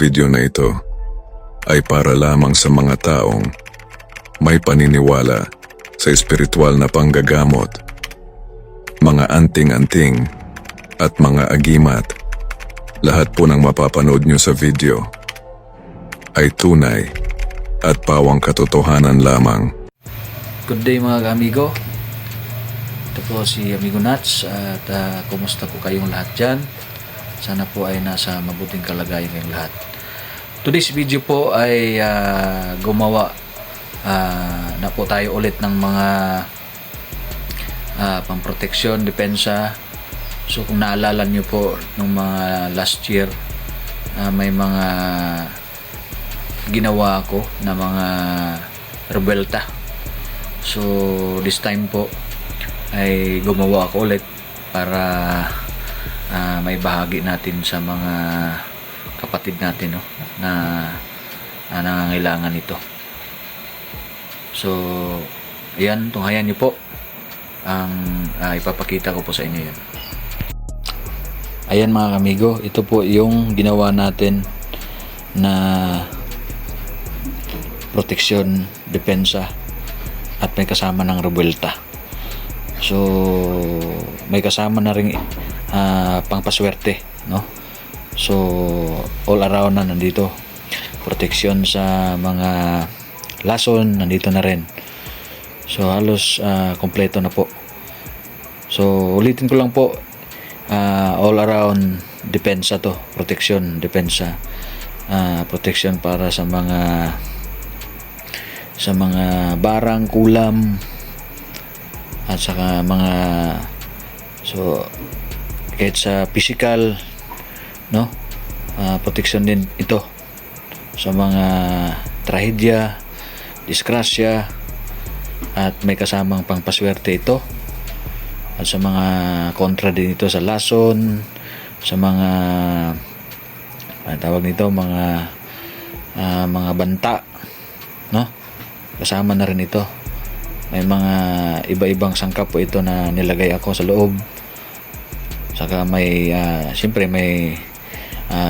video na ito ay para lamang sa mga taong may paniniwala sa espiritual na panggagamot, mga anting-anting at mga agimat. Lahat po ng mapapanood nyo sa video ay tunay at pawang katotohanan lamang. Good day mga amigo. Ito po si Amigo Nuts at kumusta po kayong lahat dyan? Sana po ay nasa mabuting kalagayan kayong lahat. Today's video po ay gumawa na po tayo ulit ng mga pamproteksyon, depensa. So kung naalala nyo po nung mga last year, may mga ginawa ako na mga rebelta. So this time po ay gumawa ako ulit para may bahagi natin sa mga kapatid natin, no, na nangangailangan ito. So ayan, tunghayan nyo po ang ipapakita ko po sa inyo yun. Ayan mga amigo, ito po yung ginawa natin na proteksyon, depensa at may kasama ng rebelta. So may kasama na rin pangpaswerte, no? So all around na nandito. Proteksyon sa mga lason nandito na rin. So halos kompleto na po. So ulitin ko lang po, all around depensa to, proteksyon, depensa, proteksyon para sa mga barang, kulam at saka mga, so kahit sa physical, no, proteksyon din ito sa mga trahedya, disgrasya, at may kasamang pangpaswerte ito, at sa mga kontra din ito sa lason, sa mga tawag nito, mga banta, no, kasama na rin ito. May mga iba-ibang sangkap po ito na nilagay ako sa loob. Saka may siyempre may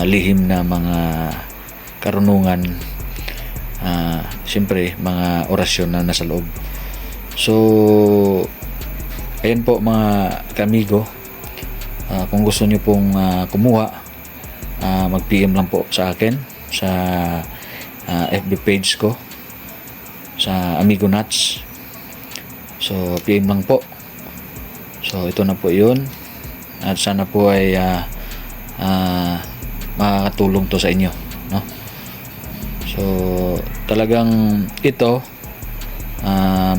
lihim na mga karunungan, siyempre mga orasyon na nasa loob. So ayan po mga kamigo, kung gusto nyo pong kumuha, mag-PM lang po sa akin sa FB page ko sa Amigo Nuts. So PM lang po. So ito na po yun, at sana po ay makakatulong to sa inyo, no? So talagang ito,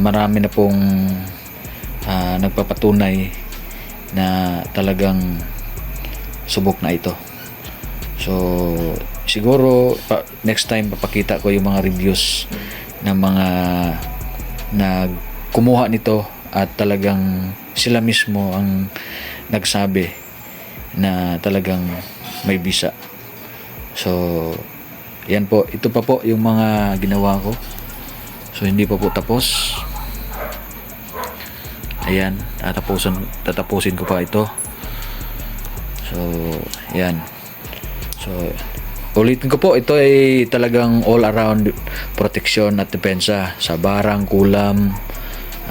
marami na pong nagpapatunay na talagang subok na ito. So siguro next time papakita ko yung mga reviews ng mga kumuha nito at talagang sila mismo ang nagsabi na talagang may bisa. So yan po, ito pa po yung mga ginawa ko. So hindi pa po tapos. Ayan, tatapusin ko pa ito. So yan. So ulitin ko po, ito ay talagang all around protection at depensa sa barang, kulam,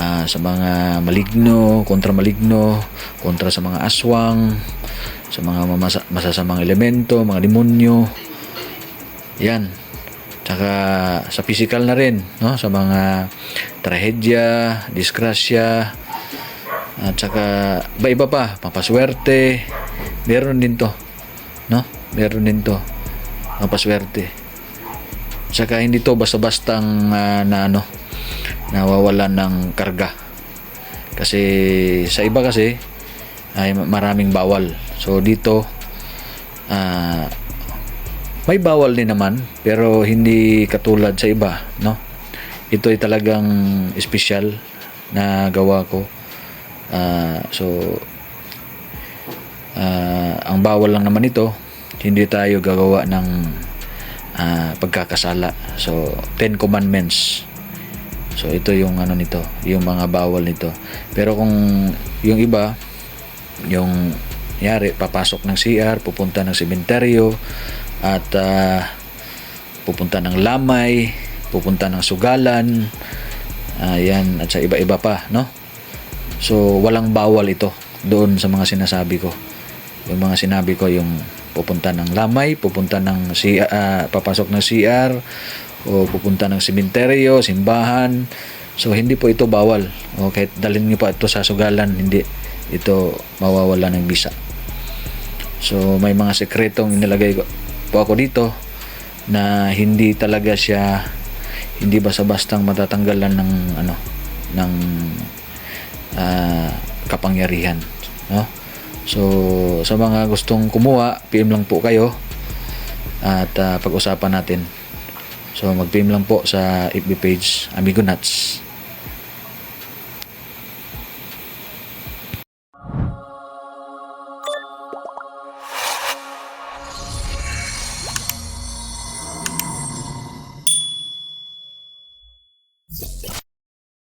sa mga maligno, kontra sa mga aswang, sa mga masasamang elemento, mga demonyo. Yan. Tsaka sa physical na rin, no, sa mga trahedya, disgrasya, at saka iba pa, papaswerte, meron din to, no? Meron din to, papaswerte. Tsaka hindi to basta-bastang nawawalan ng karga. Kasi sa iba kasi ay maraming bawal. So dito may bawal din naman, pero hindi katulad sa iba, no? Ito ay talagang special na gawa ko. Ang bawal lang naman ito, hindi tayo gagawa ng pagkakasala. So 10 commandments. So ito yung nito, yung mga bawal nito. Pero kung yung iba, yung yari papasok ng CR, pupunta ng sementeryo, at pupunta ng Lamay, pupunta ng Sugalan, yan, at sa iba-iba pa, no? So walang bawal ito doon sa mga sinasabi ko. Yung mga sinabi ko, yung pupunta ng Lamay, pupunta ng papasok ng CR, o pupunta ng sementeryo, simbahan. So hindi po ito bawal. O kahit dalhin niyo pa ito sa Sugalan, hindi ito mawawala ng bisa. So may mga sekretong inilagay po ako dito na hindi talaga siya, hindi basta-bastang matatanggalan ng ng kapangyarihan, no? So sa mga gustong kumuha, PM lang po kayo at pag-usapan natin. So mag-PM lang po sa FB page Amigo Nuts.